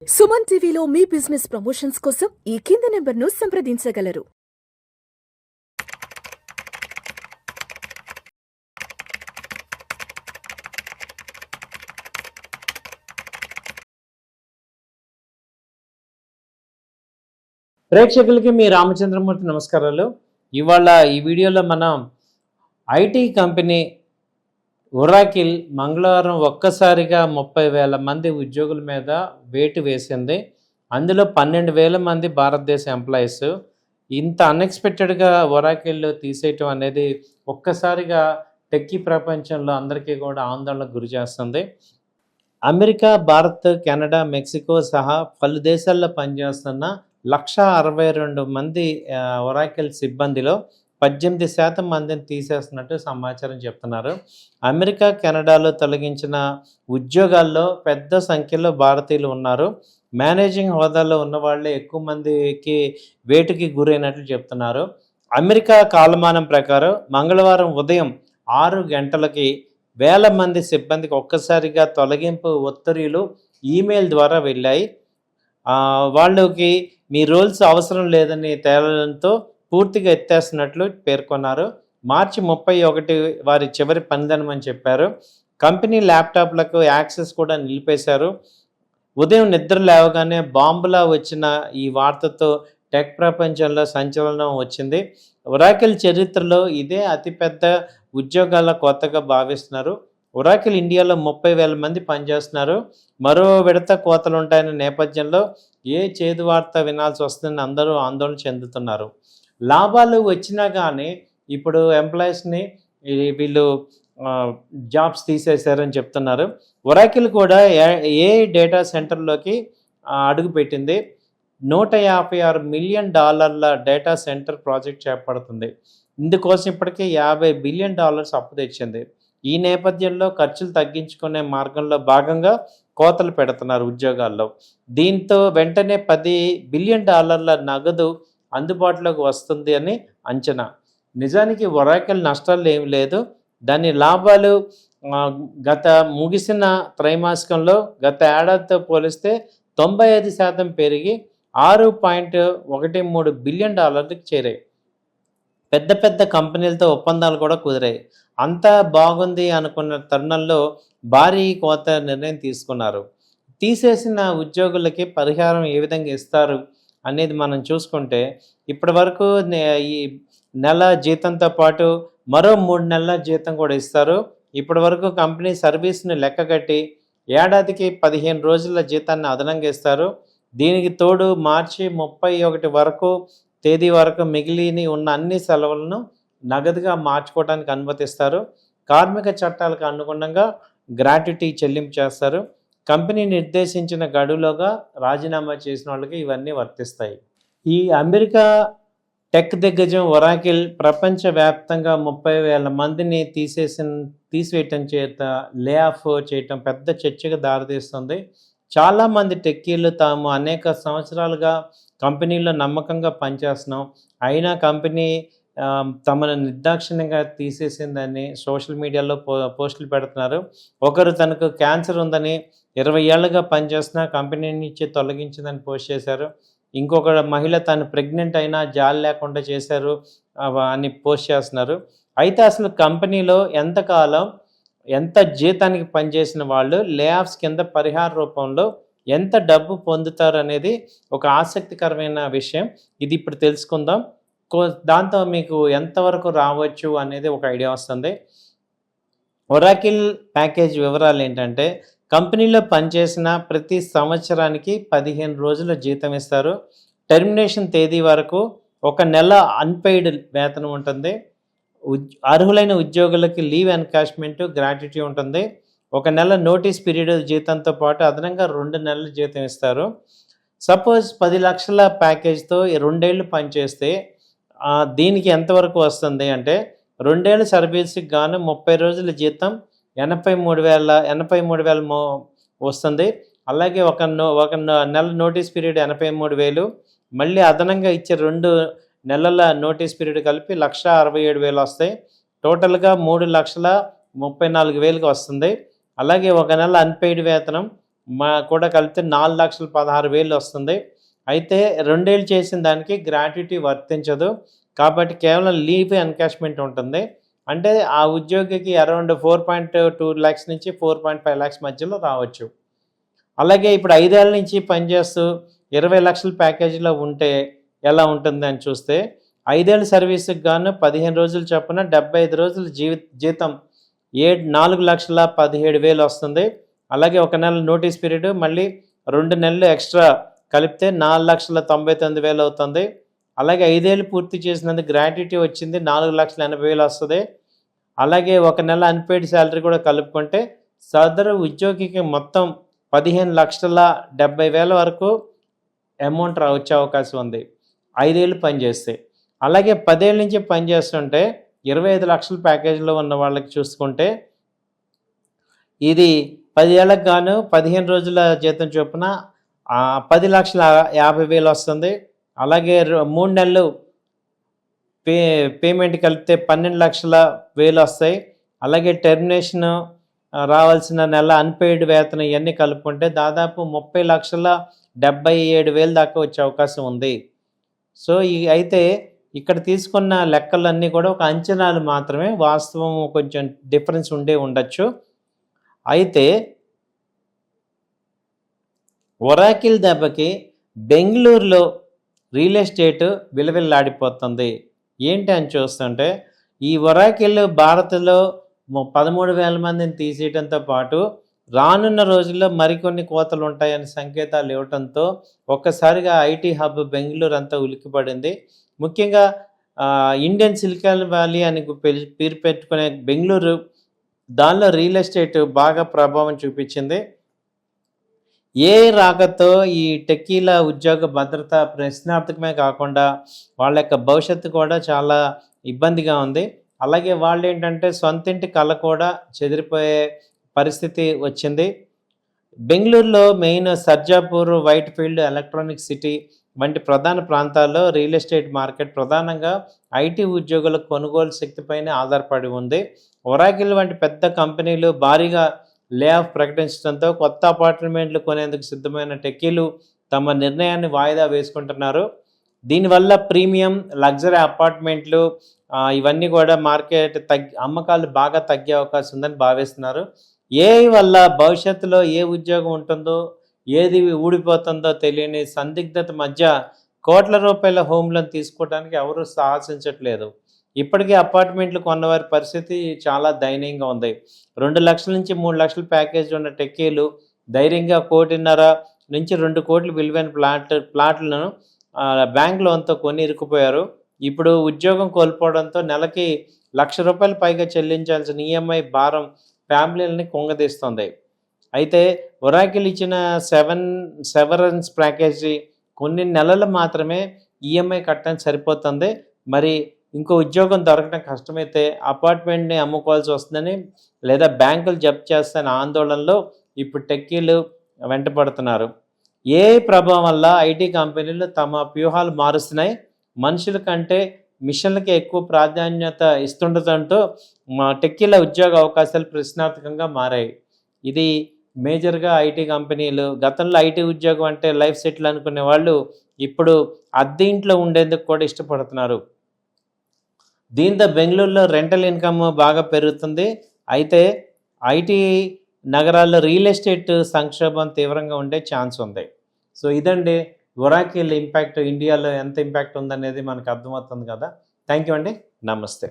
సుమన్ టీవీలో మీ business promotions కోసం ఈ కింది నెంబర్ను సంప్రదించగలరు. ప్రేక్షకులకి మీ రామచంద్రమూర్తి నమస్కారాలు. ఇవాళ ఈ వీడియోలో మనం ఐటీ కంపెనీ ఒరాకిల్ మంగళవారం ఒక్కసారిగా 30,000 మంది ఉద్యోగుల మీద వేటు వేసింది. అందులో 12,000 మంది భారతదేశ ఎంప్లాయీస్. ఇంత అన్ఎక్స్పెక్టెడ్గా ఒరాకిల్ తీసేయటం అనేది ఒక్కసారిగా టెక్కీ ప్రపంచంలో అందరికీ కూడా ఆందోళనకు గురి చేస్తుంది. అమెరికా, భారత్, కెనడా, మెక్సికో సహా పలు దేశాల్లో పనిచేస్తున్న 1,62,000 మంది ఒరాకిల్ సిబ్బందిలో 18% మందిని తీసేస్తున్నట్టు సమాచారం చెప్తున్నారు. అమెరికా, కెనడాలో తొలగించిన ఉద్యోగాల్లో పెద్ద సంఖ్యలో భారతీయులు ఉన్నారు. మేనేజింగ్ హోదాలో ఉన్న వాళ్ళే ఎక్కువ మందికి వేటుకి గురైనట్లు చెప్తున్నారు. అమెరికా కాలమానం ప్రకారం మంగళవారం ఉదయం 6 గంటలకి వేల మంది సిబ్బందికి ఒక్కసారిగా తొలగింపు ఉత్తర్వులు ఈమెయిల్ ద్వారా వెళ్ళాయి. వాళ్ళకి మీ రోల్స్ అవసరం లేదని తేలడంతో పూర్తిగా ఎత్తేస్తున్నట్లు పేర్కొన్నారు. మార్చి 31 వారి చివరి పనిదినమని చెప్పారు. కంపెనీ ల్యాప్టాప్లకు యాక్సెస్ కూడా నిలిపేశారు. ఉదయం నిద్ర లేవగానే బాంబులా వచ్చిన ఈ వార్తతో టెక్ ప్రపంచంలో సంచలనం వచ్చింది. ఒరాకిల్ చరిత్రలో ఇదే అతిపెద్ద ఉద్యోగాల కొత్తగా భావిస్తున్నారు. ఒరాకిల్ ఇండియాలో 30,000 మంది పనిచేస్తున్నారు. మరో విడత కోతలు ఉంటాయన్న నేపథ్యంలో ఏ చేదు వార్త వినాల్సి వస్తుందని అందరూ ఆందోళన చెందుతున్నారు. లాభాలు వచ్చినా కానీ ఇప్పుడు ఎంప్లాయీస్ని వీళ్ళు జాబ్స్ తీసేశారని చెప్తున్నారు. ఒరాకిల్ కూడా ఏ డేటా సెంటర్లోకి అడుగుపెట్టింది. $156 మిలియన్ డేటా సెంటర్ ప్రాజెక్ట్ చేపడుతుంది. ఇందుకోసం ఇప్పటికే $50 బిలియన్ అప్పు తెచ్చింది. ఈ నేపథ్యంలో ఖర్చులు తగ్గించుకునే మార్గంలో భాగంగా కోతలు పెడుతున్నారు ఉద్యోగాల్లో. దీంతో వెంటనే $10 బిలియన్ నగదు అందుబాటులోకి వస్తుంది అని అంచనా. నిజానికి ఒరాకిల్ నష్టాలు ఏమి లేదు. దాని లాభాలు గత ముగిసిన త్రైమాసికంలో గత ఏడాదితో పోలిస్తే 95% పెరిగి $6.13 బిలియన్ చేరాయి. పెద్ద పెద్ద కంపెనీలతో ఒప్పందాలు కూడా కుదిరాయి. అంతా బాగుంది అనుకున్న తరుణంలో భారీ కోత నిర్ణయం తీసుకున్నారు. తీసేసిన ఉద్యోగులకి పరిహారం ఏ విధంగా ఇస్తారు అనేది మనం చూసుకుంటే ఇప్పటి వరకు ఈ నెల జీతంతో పాటు మరో 3 నెలల జీతం కూడా ఇస్తారు. ఇప్పటి వరకు కంపెనీ సర్వీస్ని లెక్కగట్టి ఏడాదికి 15 రోజుల జీతాన్ని అదనంగా ఇస్తారు. దీనికి తోడు మార్చి 31 తేదీ వరకు మిగిలిని ఉన్న అన్ని సెలవులను నగదుగా మార్చుకోవడానికి అనుమతిస్తారు. కార్మిక చట్టాలకు అనుగుణంగా గ్రాట్యుటీ చెల్లింపు చేస్తారు. కంపెనీ నిర్దేశించిన గడువులోగా రాజీనామా చేసిన వాళ్ళకి ఇవన్నీ వర్తిస్తాయి. ఈ అమెరికా టెక్ దిగ్గజం ఒరాకిల్ ప్రపంచవ్యాప్తంగా 30,000 మందిని తీసివేయటం చేత లే ఆఫ్ చేయటం పెద్ద చర్చకు దారితీస్తుంది. చాలామంది టెక్కీలు తాము అనేక సంవత్సరాలుగా కంపెనీలో నమ్మకంగా పనిచేస్తున్నాం, అయినా కంపెనీ తమను నిర్దాక్షిణ్యంగా తీసేసిందని సోషల్ మీడియాలో పోస్టులు పెడుతున్నారు. ఒకరు తనకు క్యాన్సర్ ఉందని 20 ఏళ్ళుగా పనిచేస్తున్న కంపెనీ నుంచి తొలగించిందని పోస్ట్ చేశారు. ఇంకొక మహిళ తను ప్రెగ్నెంట్ అయినా జాలి లేకుండా చేశారు అని పోస్ట్ చేస్తున్నారు. అయితే అసలు కంపెనీలో ఎంతకాలం ఎంత జీతానికి పనిచేసిన వాళ్ళు లే ఆఫ్స్ కింద పరిహార రూపంలో ఎంత డబ్బు పొందుతారు అనేది ఒక ఆసక్తికరమైన విషయం. ఇది ఇప్పుడు తెలుసుకుందాం. దాంతో మీకు ఎంతవరకు రావచ్చు అనేది ఒక ఐడియా వస్తుంది. ఒరాకిల్ ప్యాకేజ్ వివరాలు ఏంటంటే, కంపెనీలో పనిచేసిన ప్రతి సంవత్సరానికి 15 రోజుల జీతం ఇస్తారు. టెర్మినేషన్ తేదీ వరకు 1 నెల అన్పెయిడ్ వేతనం ఉంటుంది. అర్హులైన ఉద్యోగులకి లీవ్ ఎన్కాష్మెంట్, గ్రాట్యుటీ ఉంటుంది. 1 నెల నోటీస్ పీరియడ్ జీతంతో పాటు అదనంగా 2 నెలల జీతం ఇస్తారు. సపోజ్ 10 లక్షల ప్యాకేజ్తో 2 ఏళ్ళు పనిచేస్తే దీనికి ఎంతవరకు వస్తుంది అంటే 2 ఏళ్ళ సర్వీస్కి గాను 30 రోజుల జీతం 83,000 వస్తుంది. అలాగే ఒక నెల నోటీస్ పీరియడ్ 83,000, మళ్ళీ అదనంగా ఇచ్చే 2 నెలల నోటీస్ పీరియడ్ కలిపి 1,67,000 వస్తాయి. టోటల్గా 3,34,000 వస్తుంది. అలాగే 1 నెల అన్పెయిడ్ వేతనం మా కూడా కలిపితే 4,16,000 వస్తుంది. అయితే 2 ఏళ్ళు చేసిన దానికి గ్రాట్యుటీ వర్తించదు. కాబట్టి కేవలం లీవ్ ఎన్కాష్మెంట్ ఉంటుంది. అంటే ఆ ఉద్యోగికి అరౌండ్ 4.2 lakhs నుంచి 4.5 lakhs మధ్యలో రావచ్చు. అలాగే ఇప్పుడు 5 ఏళ్ల నుంచి పనిచేస్తూ 20 లక్షల ప్యాకేజీలో ఉంటే ఎలా ఉంటుందని చూస్తే 5 ఏళ్ల సర్వీస్కి గాను 15 రోజులు చొప్పున 75 రోజుల జీతం 4,17,000 వస్తుంది. అలాగే 1 నెల నోటీస్ పీరియడ్, మళ్ళీ 2 నెలలు ఎక్స్ట్రా కలిపితే 4,99,000 అవుతుంది. అలాగే 5 ఏళ్ళు పూర్తి చేసినందుకు గ్రాట్యుటీ వచ్చింది 4,80,000 వస్తుంది. అలాగే 1 నెల అన్పెయిడ్ శాలరీ కూడా కలుపుకుంటే సదరు ఉద్యోగికి మొత్తం 15,70,000 వరకు అమౌంట్ వచ్చే అవకాశం ఉంది 5 ఏళ్ళు పనిచేస్తే. అలాగే 10 ఏళ్ళ నుంచి పనిచేస్తుంటే 25 లక్షల ప్యాకేజీలో ఉన్న వాళ్ళకి చూసుకుంటే ఇది 10 ఏళ్ళకు గాను 15 రోజుల జీతం చొప్పున 10,50,000 వస్తుంది. అలాగే 3 నెలలు పేమెంట్ కలిపితే 12,00,000 వస్తాయి. అలాగే టెర్మినేషన్ రావాల్సిన నెల అన్పెయిడ్ వేతనం ఇవన్నీ కలుపుకుంటే దాదాపు 30,77,000 దాకా వచ్చే అవకాశం ఉంది. సో అయితే ఇక్కడ తీసుకున్న లెక్కలన్నీ కూడా ఒక అంచనాలు మాత్రమే, వాస్తవం కొంచెం డిఫరెన్స్ ఉండొచ్చు. అయితే ఒరాకిల్ దెబ్బకి బెంగళూరులో రియల్ ఎస్టేట్ విలవిల్లాడిపోతుంది. ఏంటి అని చూస్తుంటే ఈ ఒరాకిల్ భారత్లో 13,000 మందిని తీసేయడంతో పాటు రానున్న రోజుల్లో మరికొన్ని కోతలు ఉంటాయని సంకేతాలు ఇవ్వడంతో ఒక్కసారిగా ఐటీ హబ్ బెంగళూరు అంతా ఉలిక్కిపడింది. ముఖ్యంగా ఇండియన్ సిలికాన్ వ్యాలీ అని పేరు పెట్టుకునే బెంగళూరు, దానిలో రియల్ ఎస్టేట్ బాగా ప్రభావం చూపించింది. ఏ రాకతో ఈ టెక్కీల ఉద్యోగ భద్రత ప్రశ్నార్థకమే కాకుండా వాళ్ళ యొక్క భవిష్యత్తు కూడా చాలా ఇబ్బందిగా ఉంది. అలాగే వాళ్ళు ఏంటంటే సొంతింటి కళ కూడా చెదిరిపోయే పరిస్థితి వచ్చింది. బెంగళూరులో main Sarjapur, white field, electronic city వంటి ప్రధాన ప్రాంతాల్లో రియల్ ఎస్టేట్ మార్కెట్ ప్రధానంగా ఐటీ ఉద్యోగుల కొనుగోలు శక్తిపైనే ఆధారపడి ఉంది. ఒరాకిల్ వంటి పెద్ద కంపెనీలు భారీగా లే ఆఫ్ ప్రకటించడంతో కొత్త అపార్ట్మెంట్లు కొనేందుకు సిద్ధమైన టెక్కీలు తమ నిర్ణయాన్ని వాయిదా వేసుకుంటున్నారు. దీనివల్ల ప్రీమియం, లగ్జరీ అపార్ట్మెంట్లు ఇవన్నీ కూడా మార్కెట్ అమ్మకాలు బాగా తగ్గే అవకాశం ఉందని భావిస్తున్నారు. ఏఐ వల్ల భవిష్యత్తులో ఏ ఉద్యోగం ఉంటుందో, ఏది ఊడిపోతుందో తెలియని సందిగ్ధత మధ్య కోట్ల రూపాయల హోమ్ లోన్ తీసుకోవడానికి ఎవరు సాహసించట్లేదు. ఇప్పటికే అపార్ట్మెంట్లు కొన్నవారి పరిస్థితి చాలా దయనీయంగా ఉంది. 2 లక్షల నుంచి 3 లక్షల ప్యాకేజ్ ఉన్న టెక్కీలు ధైర్యంగా 1.5 నుంచి 2 కోట్ల విలువైన ప్లాట్లను బ్యాంక్ లోన్తో కొని ఇరుక్కుపోయారు. ఇప్పుడు ఉద్యోగం కోల్పోవడంతో నెలకి ₹1,00,000 పైగా చెల్లించాల్సిన ఈఎంఐ భారం ఫ్యామిలీలని కుంగదీస్తుంది. అయితే ఒరాకిల్ ఇచ్చిన సెవరెన్స్ ప్యాకేజీ కొన్ని నెలలు మాత్రమే ఈఎంఐ కట్టడానికి సరిపోతుంది. మరి ఇంకో ఉద్యోగం దొరకడం కష్టమైతే అపార్ట్మెంట్ని అమ్ముకోవాల్సి వస్తుందని, లేదా బ్యాంకులు జప్తు చేస్తాయని ఆందోళనలో ఇప్పుడు టెక్కీలు వెంటపడుతున్నారు. ఏఐ ప్రభావం వల్ల ఐటీ కంపెనీలు తమ వ్యూహాలు మారుస్తున్నాయి. మనుషుల కంటే మిషన్లకి ఎక్కువ ప్రాధాన్యత ఇస్తుండటంతో టెక్కీల ఉద్యోగ అవకాశాలు ప్రశ్నార్థకంగా మారాయి. ఇది మేజర్గా ఐటీ కంపెనీలు, గతంలో ఐటీ ఉద్యోగం అంటే లైఫ్ సెటిల్ అనుకునే వాళ్ళు ఇప్పుడు అద్దె ఇంట్లో ఉండేందుకు కూడా ఇష్టపడుతున్నారు. దీంతో బెంగళూరులో రెంటల్ ఇన్కమ్ బాగా పెరుగుతుంది. అయితే ఐటీ నగరాల్లో రియల్ ఎస్టేట్ సంక్షోభం తీవ్రంగా ఉండే ఛాన్స్ ఉంది. సో ఇదండి ఒరాకిల్ ఇంపాక్ట్ ఇండియాలో ఎంత ఇంపాక్ట్ ఉందనేది మనకు అర్థమవుతుంది కదా. థ్యాంక్ యూ అండి. నమస్తే.